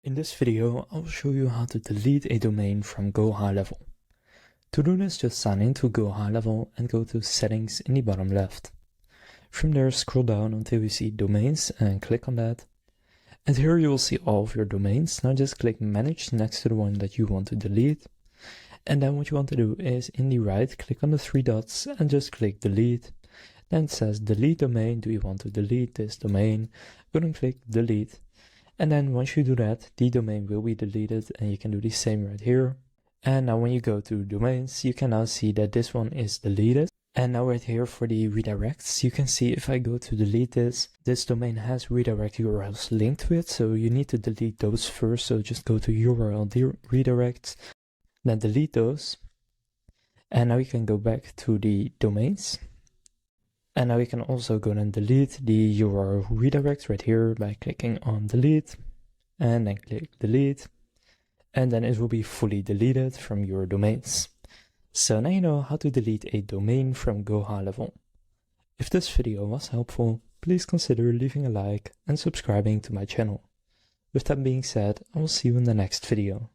In this video, I will show you how to delete a domain from GoHighLevel. To do this, just sign into GoHighLevel and go to Settings in the bottom left. From there, scroll down until you see Domains and click on that. And here you will see all of your domains. Now just click Manage next to the one that you want to delete. And then what you want to do is in the right, click on the three dots and just click Delete. Then it says Delete Domain. Do you want to delete this domain? Go and click Delete. And then once you do that, the domain will be deleted, and you can do the same right here. And now when you go to domains, you can now see that this one is deleted. And now right here for the redirects, you can see if I go to delete this domain has redirect URLs linked to it. So you need to delete those first. So just go to URL redirects, then delete those. And now you can go back to the domains. And now you can also go and delete the URL redirect right here by clicking on delete and then click delete. And then it will be fully deleted from your domains. So now you know how to delete a domain from GoHighLevel. If this video was helpful, please consider leaving a like and subscribing to my channel. With that being said, I will see you in the next video.